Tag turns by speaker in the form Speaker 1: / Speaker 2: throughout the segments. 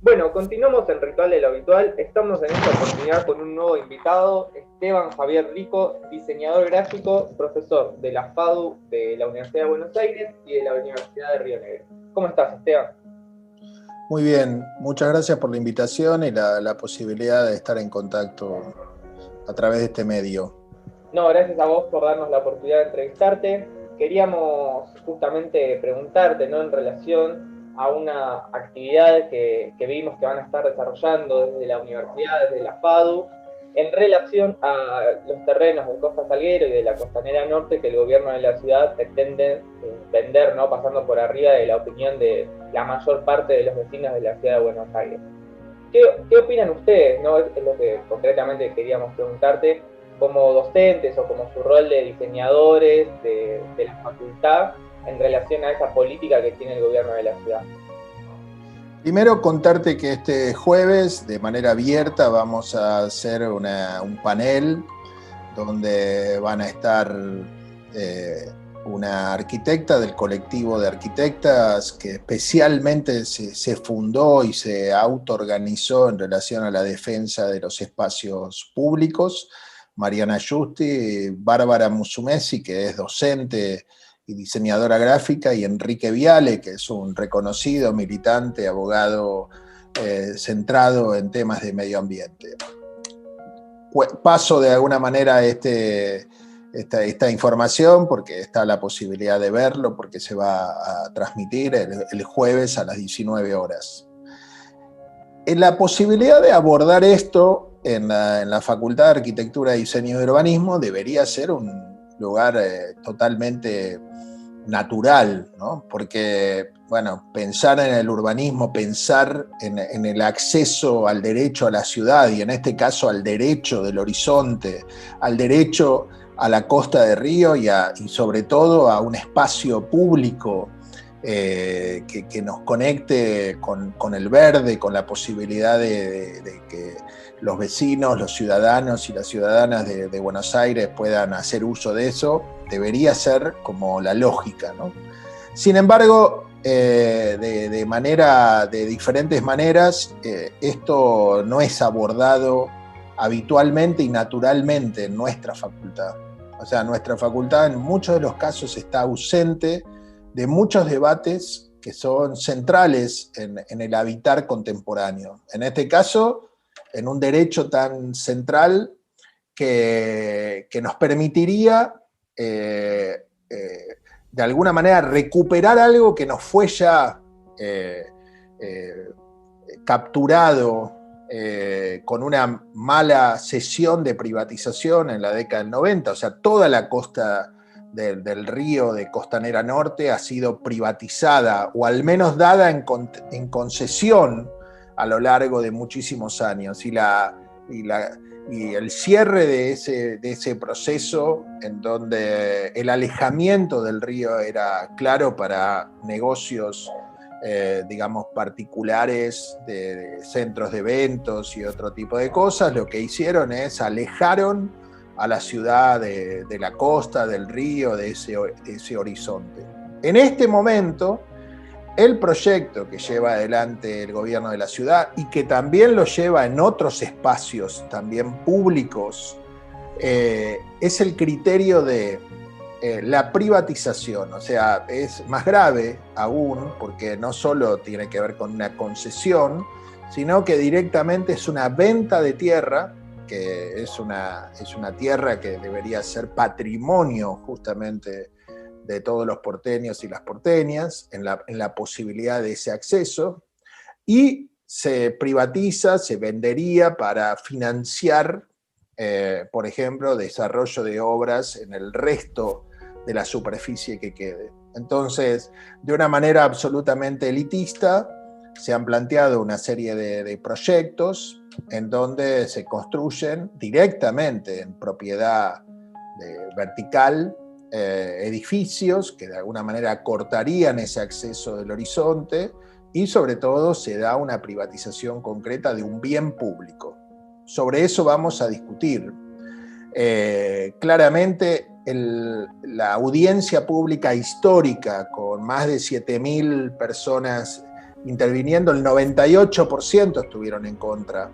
Speaker 1: Bueno, continuamos el ritual de lo habitual. Estamos en esta oportunidad con un nuevo invitado, Esteban Javier Rico, diseñador gráfico, profesor de la FADU de la Universidad de Buenos Aires y de la Universidad de Río Negro. ¿Cómo estás, Esteban?
Speaker 2: Muy bien, muchas gracias por la invitación y la posibilidad de estar en contacto a través de este medio.
Speaker 1: No, gracias a vos por darnos la oportunidad de entrevistarte. Queríamos justamente preguntarte, ¿no? En relación a una actividad que vimos que van a estar desarrollando desde la universidad, desde la FADU, en relación a los terrenos de Costa Salguero y de la Costanera Norte que el gobierno de la ciudad pretende vender, ¿no? Pasando por arriba de la opinión de la mayor parte de los vecinos de la ciudad de Buenos Aires. ¿Qué opinan ustedes? ¿No? Es lo que concretamente queríamos preguntarte, como docentes o como su rol de diseñadores de la facultad en relación a esa política que tiene el gobierno de la ciudad.
Speaker 2: Primero contarte que este jueves, de manera abierta, vamos a hacer un panel donde van a estar una arquitecta del colectivo de arquitectas que especialmente se fundó y se autoorganizó en relación a la defensa de los espacios públicos, Mariana Giusti, Bárbara Musumeci, que es docente y diseñadora gráfica, y Enrique Viale, que es un reconocido militante, abogado centrado en temas de medio ambiente. Paso de alguna manera esta información porque está la posibilidad de verlo, porque se va a transmitir el jueves a las 19 horas. La posibilidad de abordar esto en la Facultad de Arquitectura, Diseño y Urbanismo debería ser un lugar totalmente natural, ¿no? Porque, bueno, pensar en el urbanismo, pensar en el acceso al derecho a la ciudad y en este caso al derecho del horizonte, al derecho a la costa de Río y sobre todo a un espacio público que nos conecte con el verde, con la posibilidad de que los vecinos, los ciudadanos y las ciudadanas de Buenos Aires puedan hacer uso de eso, debería ser como la lógica, ¿no? Sin embargo, de diferentes maneras, esto no es abordado habitualmente y naturalmente en nuestra facultad. O sea, nuestra facultad en muchos de los casos está ausente de muchos debates que son centrales en el habitar contemporáneo. En este caso, en un derecho tan central que nos permitiría de alguna manera recuperar algo que nos fue ya capturado con una mala cesión de privatización en la década del 90, o sea, toda la costa del río de Costanera Norte ha sido privatizada o al menos dada en concesión a lo largo de muchísimos años, y el cierre de ese proceso, en donde el alejamiento del río era claro para negocios digamos particulares de centros de eventos y otro tipo de cosas, lo que hicieron es alejaron a la ciudad de la costa, del río, de ese horizonte. En este momento, el proyecto que lleva adelante el gobierno de la ciudad y que también lo lleva en otros espacios también públicos, es el criterio de la privatización. O sea, es más grave aún porque no solo tiene que ver con una concesión, sino que directamente es una venta de tierra, que es una tierra que debería ser patrimonio justamente de todos los porteños y las porteñas, en la posibilidad de ese acceso, y se privatiza, se vendería para financiar, por ejemplo, desarrollo de obras en el resto de la superficie que quede. Entonces, de una manera absolutamente elitista, se han planteado una serie de proyectos en donde se construyen directamente en propiedad vertical edificios que de alguna manera cortarían ese acceso del horizonte, y sobre todo se da una privatización concreta de un bien público. Sobre eso vamos a discutir. Claramente la audiencia pública histórica, con más de 7.000 personas interviniendo, el 98% estuvieron en contra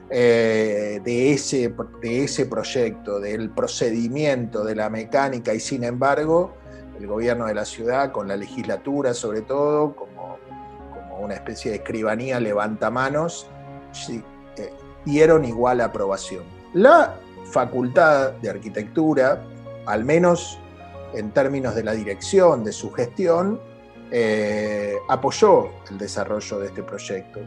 Speaker 2: de ese proyecto, del procedimiento, de la mecánica, y sin embargo, el gobierno de la ciudad, con la legislatura sobre todo, como una especie de escribanía levantamanos, sí, dieron igual aprobación. La Facultad de Arquitectura, al menos en términos de la dirección, de su gestión, apoyó el desarrollo de este proyecto.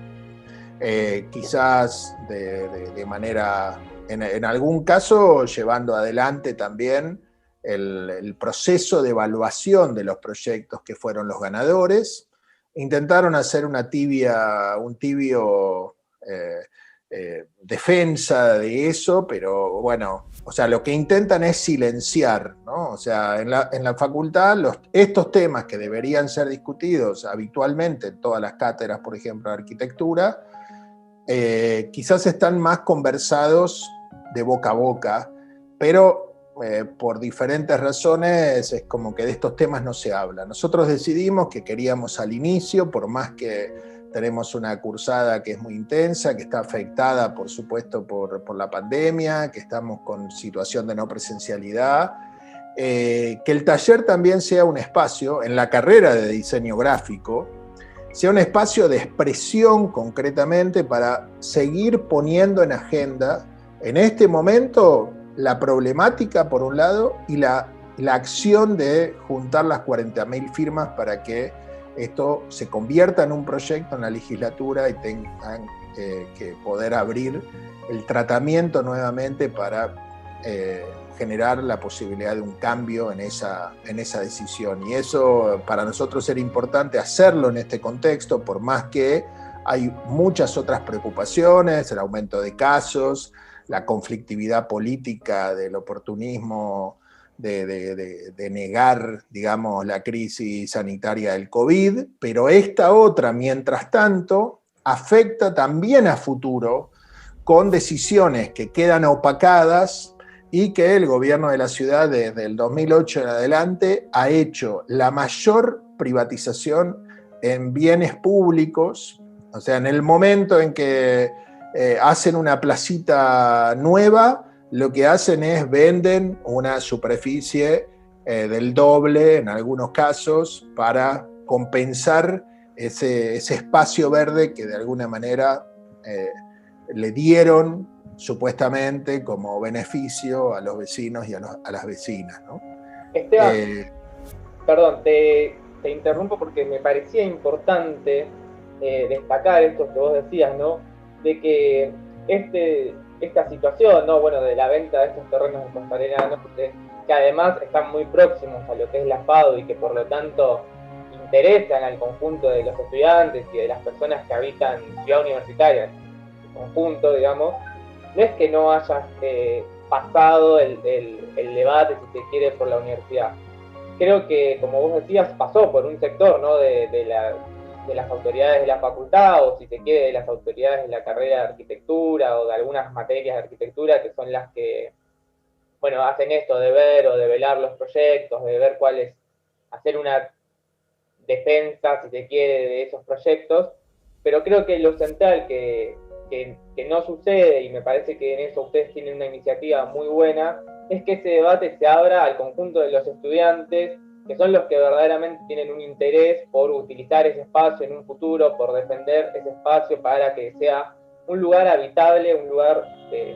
Speaker 2: Quizás de manera, en algún caso, llevando adelante también el proceso de evaluación de los proyectos que fueron los ganadores. Intentaron hacer un tibio defensa de eso, pero bueno, o sea, lo que intentan es silenciar, ¿no? O sea, en la facultad estos temas que deberían ser discutidos habitualmente en todas las cátedras, por ejemplo, de arquitectura, quizás están más conversados de boca a boca, pero por diferentes razones es como que de estos temas no se habla. Nosotros decidimos que queríamos al inicio, por más que tenemos una cursada que es muy intensa, que está afectada, por supuesto, por la pandemia, que estamos con situación de no presencialidad, que el taller también sea un espacio, en la carrera de diseño gráfico, sea un espacio de expresión concretamente para seguir poniendo en agenda, en este momento, la problemática por un lado y la acción de juntar las 40.000 firmas para que esto se convierta en un proyecto en la legislatura y tengan que poder abrir el tratamiento nuevamente para generar la posibilidad de un cambio en esa decisión. Y eso para nosotros era importante hacerlo en este contexto, por más que hay muchas otras preocupaciones, el aumento de casos, la conflictividad política del oportunismo de negar, digamos, la crisis sanitaria del COVID, pero esta otra, mientras tanto, afecta también a futuro con decisiones que quedan opacadas y que el gobierno de la ciudad desde el 2008 en adelante ha hecho la mayor privatización en bienes públicos. O sea, en el momento en que hacen una placita nueva, lo que hacen es venden una superficie del doble en algunos casos para compensar ese espacio verde que de alguna manera le dieron supuestamente como beneficio a los vecinos y a las vecinas, ¿no?
Speaker 1: Esteban, perdón, te interrumpo porque me parecía importante destacar esto que vos decías, ¿no? De que esta situación, ¿no? Bueno, de la venta de estos terrenos de Costanera Norte, que además están muy próximos a lo que es la FADU y que por lo tanto interesan al conjunto de los estudiantes y de las personas que habitan Ciudad Universitaria en conjunto, digamos, no es que no haya pasado el debate, si se quiere, por la universidad. Creo que, como vos decías, pasó por un sector, ¿no? de las autoridades de la facultad, o si se quiere, de las autoridades de la carrera de arquitectura, o de algunas materias de arquitectura que son las que, bueno, hacen esto de ver o de velar los proyectos, de ver cuáles, hacer una defensa, si se quiere, de esos proyectos, pero creo que lo central que no sucede, y me parece que en eso ustedes tienen una iniciativa muy buena, es que ese debate se abra al conjunto de los estudiantes, que son los que verdaderamente tienen un interés por utilizar ese espacio en un futuro, por defender ese espacio para que sea un lugar habitable, un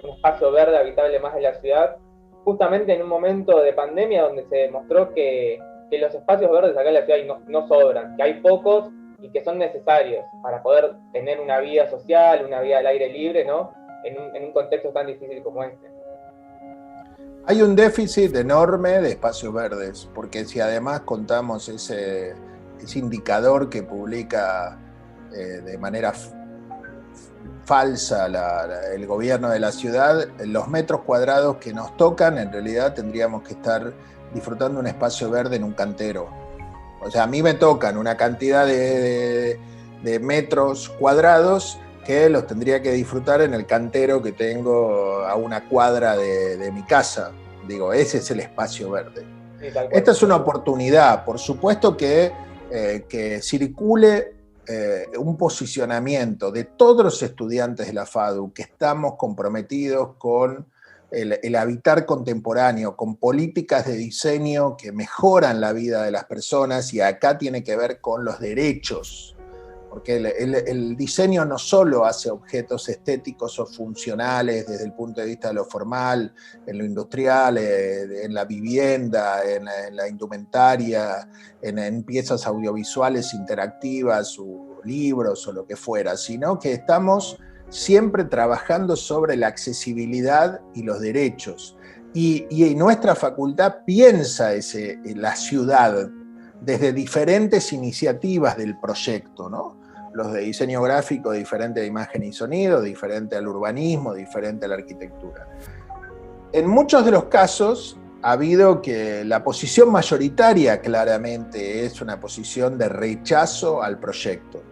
Speaker 1: espacio verde habitable más de la ciudad, justamente en un momento de pandemia donde se demostró que los espacios verdes acá en la ciudad no sobran, que hay pocos y que son necesarios para poder tener una vida social, una vida al aire libre, ¿no? En un contexto tan difícil como este.
Speaker 2: Hay un déficit enorme de espacios verdes, porque si además contamos ese indicador que publica de manera falsa el gobierno de la ciudad, los metros cuadrados que nos tocan, en realidad tendríamos que estar disfrutando un espacio verde en un cantero. O sea, a mí me tocan una cantidad de metros cuadrados que los tendría que disfrutar en el cantero que tengo a una cuadra de mi casa. Digo, ese es el espacio verde. Sí, esta es una oportunidad, por supuesto que circule un posicionamiento de todos los estudiantes de la FADU que estamos comprometidos con el habitar contemporáneo, con políticas de diseño que mejoran la vida de las personas, y acá tiene que ver con los derechos, porque el diseño no solo hace objetos estéticos o funcionales desde el punto de vista de lo formal, en lo industrial, en la vivienda, en la indumentaria, en piezas audiovisuales interactivas, o libros o lo que fuera, sino que estamos siempre trabajando sobre la accesibilidad y los derechos. Y nuestra facultad piensa la ciudad desde diferentes iniciativas del proyecto, ¿no? Los de diseño gráfico, diferente a imagen y sonido, diferente al urbanismo, diferente a la arquitectura. En muchos de los casos ha habido que la posición mayoritaria claramente es una posición de rechazo al proyecto.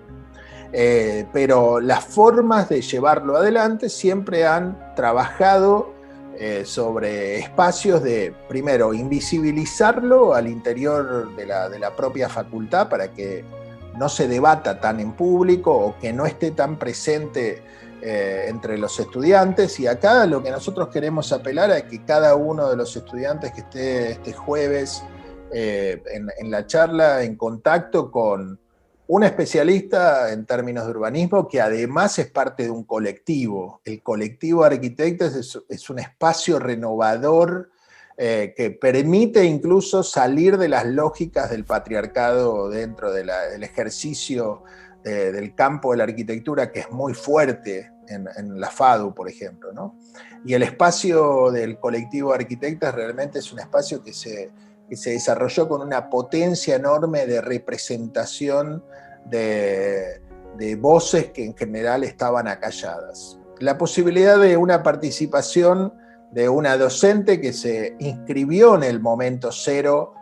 Speaker 2: Pero las formas de llevarlo adelante siempre han trabajado sobre espacios de, primero, invisibilizarlo al interior de la propia facultad para que no se debata tan en público o que no esté tan presente entre los estudiantes. Y acá lo que nosotros queremos apelar a que cada uno de los estudiantes que esté este jueves en la charla en contacto con un especialista en términos de urbanismo que además es parte de un colectivo. El colectivo de arquitectos es un espacio renovador que permite incluso salir de las lógicas del patriarcado dentro del ejercicio del campo de la arquitectura, que es muy fuerte en la FADU, por ejemplo, ¿no? Y el espacio del colectivo de arquitectos realmente es un espacio que se desarrolló con una potencia enorme de representación de voces que en general estaban acalladas. La posibilidad de una participación de una docente que se inscribió en el momento cero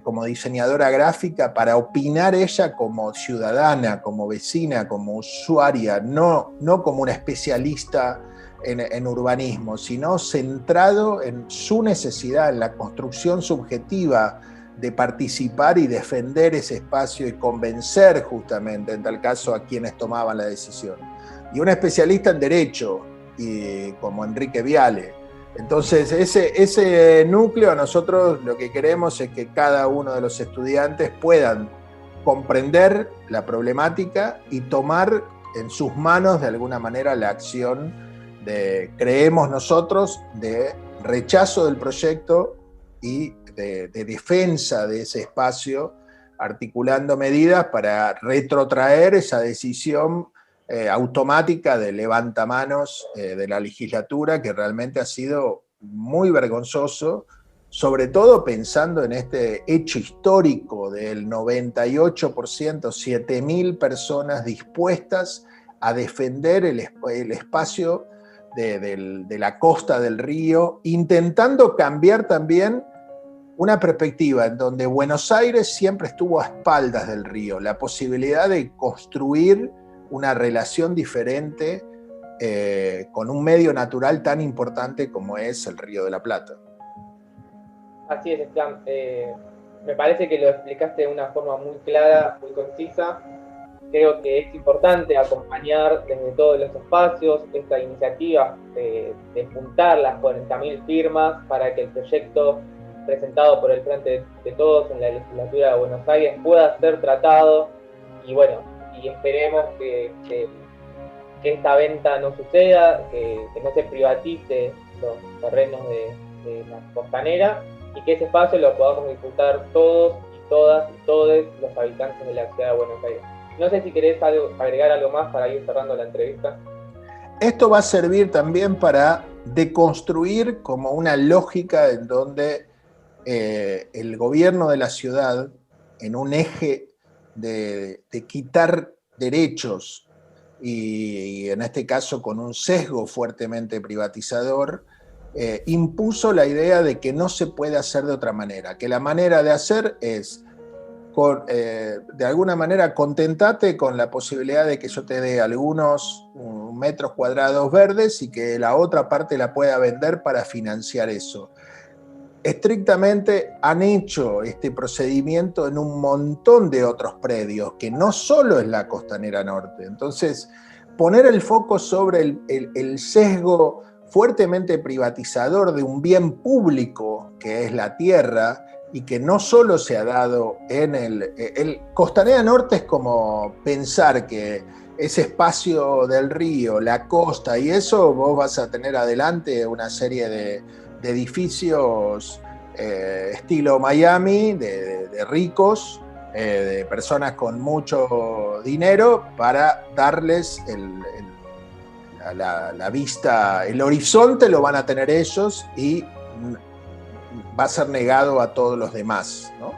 Speaker 2: como diseñadora gráfica para opinar ella como ciudadana, como vecina, como usuaria, no como una especialista en urbanismo, sino centrado en su necesidad, en la construcción subjetiva de participar y defender ese espacio y convencer justamente, en tal caso, a quienes tomaban la decisión. Y un especialista en Derecho, como Enrique Viale. Entonces, ese núcleo, nosotros lo que queremos es que cada uno de los estudiantes puedan comprender la problemática y tomar en sus manos de alguna manera la acción creemos nosotros, de rechazo del proyecto y de defensa de ese espacio, articulando medidas para retrotraer esa decisión automática de levantamanos de la legislatura, que realmente ha sido muy vergonzoso, sobre todo pensando en este hecho histórico del 98%, 7.000 personas dispuestas a defender el espacio de la costa del río, intentando cambiar también una perspectiva en donde Buenos Aires siempre estuvo a espaldas del río, la posibilidad de construir una relación diferente con un medio natural tan importante como es el Río de la Plata.
Speaker 1: Así es, Esteban. Me parece que lo explicaste de una forma muy clara, muy concisa. Creo que es importante acompañar desde todos los espacios esta iniciativa de juntar las 40.000 firmas para que el proyecto presentado por el Frente de Todos en la legislatura de Buenos Aires pueda ser tratado, y bueno, y esperemos que esta venta no suceda, que no se privatice los terrenos de la costanera, y que ese espacio lo podamos disfrutar todos y todas y todos los habitantes de la ciudad de Buenos Aires. No sé si querés agregar algo más para ir cerrando la entrevista.
Speaker 2: Esto va a servir también para deconstruir como una lógica en donde el gobierno de la ciudad, en un eje de quitar derechos y en este caso con un sesgo fuertemente privatizador, impuso la idea de que no se puede hacer de otra manera, que la manera de hacer es de alguna manera contentate con la posibilidad de que yo te dé algunos metros cuadrados verdes y que la otra parte la pueda vender para financiar eso. estrictamente han hecho este procedimiento en un montón de otros predios, que no solo es la Costanera Norte. Entonces, poner el foco sobre el sesgo fuertemente privatizador de un bien público que es la tierra y que no solo se ha dado en el Costanera Norte es como pensar que ese espacio del río, la costa y eso, vos vas a tener adelante una serie de edificios estilo Miami, de ricos, de personas con mucho dinero, para darles la vista, el horizonte lo van a tener ellos y va a ser negado a todos los demás, ¿no?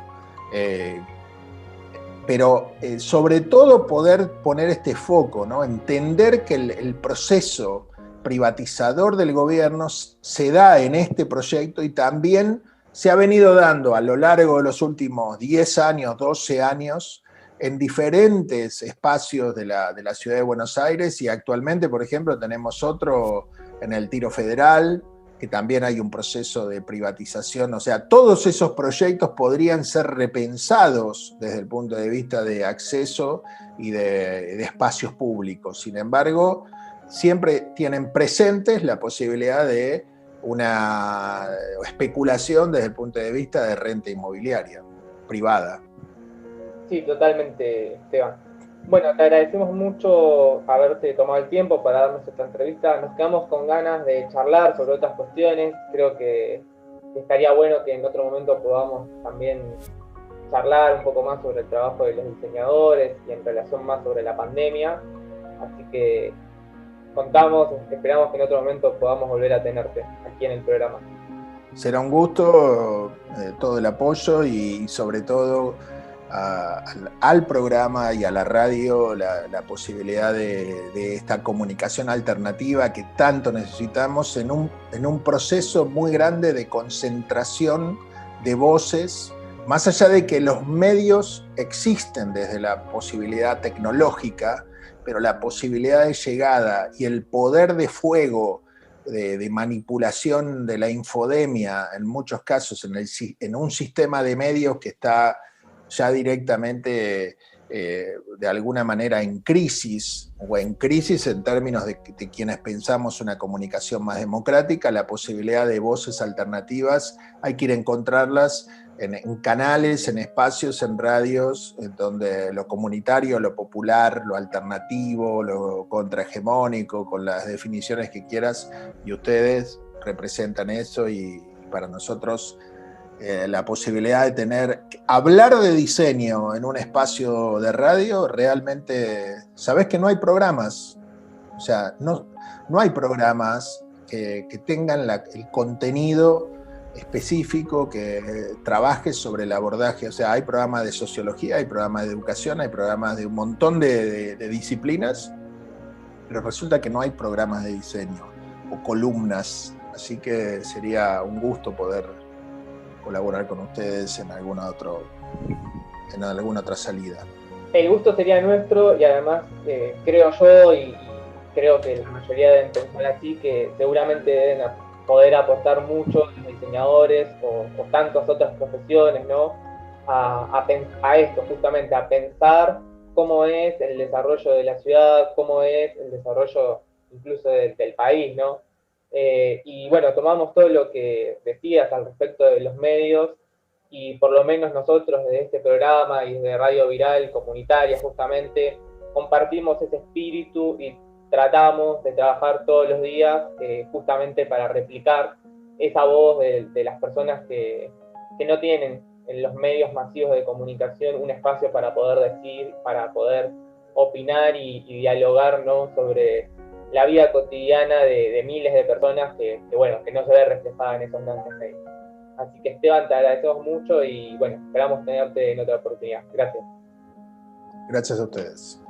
Speaker 2: Pero sobre todo poder poner este foco, ¿no? Entender que el proceso privatizador del gobierno se da en este proyecto y también se ha venido dando a lo largo de los últimos 10 años, 12 años, en diferentes espacios de la ciudad de Buenos Aires, y actualmente, por ejemplo, tenemos otro en el Tiro Federal, que también hay un proceso de privatización. O sea, todos esos proyectos podrían ser repensados desde el punto de vista de acceso y de espacios públicos. Sin embargo, siempre tienen presentes la posibilidad de una especulación desde el punto de vista de renta inmobiliaria privada.
Speaker 1: Sí, totalmente, Esteban. Bueno, te agradecemos mucho haberte tomado el tiempo para darnos esta entrevista. Nos quedamos con ganas de charlar sobre otras cuestiones. Creo que estaría bueno que en otro momento podamos también charlar un poco más sobre el trabajo de los diseñadores y en relación más sobre la pandemia. Así que esperamos que en otro momento podamos volver a tenerte aquí en el programa.
Speaker 2: Será un gusto, todo el apoyo y sobre todo al programa y a la radio la posibilidad de esta comunicación alternativa que tanto necesitamos en un proceso muy grande de concentración de voces, más allá de que los medios existen desde la posibilidad tecnológica, pero la posibilidad de llegada y el poder de fuego de manipulación de la infodemia, en muchos casos en un sistema de medios que está ya directamente de alguna manera en crisis, o en crisis en términos de quienes pensamos una comunicación más democrática, la posibilidad de voces alternativas, hay que ir a encontrarlas en canales, en espacios, en radios, en donde lo comunitario, lo popular, lo alternativo, lo contrahegemónico, con las definiciones que quieras, y ustedes representan eso, y para nosotros la posibilidad de hablar de diseño en un espacio de radio, realmente, sabés que no hay programas, o sea, no hay programas que tengan el contenido específico que trabaje sobre el abordaje. O sea, hay programas de sociología, hay programas de educación, hay programas de un montón de disciplinas, pero resulta que no hay programas de diseño o columnas, así que sería un gusto poder colaborar con ustedes en alguna otra salida.
Speaker 1: El gusto sería nuestro, y además creo yo y creo que la mayoría deben pensar así, que seguramente deben poder aportar mucho los diseñadores o tantas otras profesiones, ¿no? A esto, justamente, a pensar cómo es el desarrollo de la ciudad, cómo es el desarrollo incluso del país, ¿no? Y bueno, tomamos todo lo que decías al respecto de los medios, y por lo menos nosotros desde este programa y desde Radio Viral Comunitaria justamente compartimos ese espíritu y tratamos de trabajar todos los días justamente para replicar esa voz de las personas que no tienen en los medios masivos de comunicación un espacio para poder decir, para poder opinar y dialogar, ¿no?, sobre la vida cotidiana de miles de personas que no se ve reflejada en esos grandes medios. Así que, Esteban, te agradecemos mucho y bueno, esperamos tenerte en otra oportunidad. Gracias.
Speaker 2: Gracias a ustedes.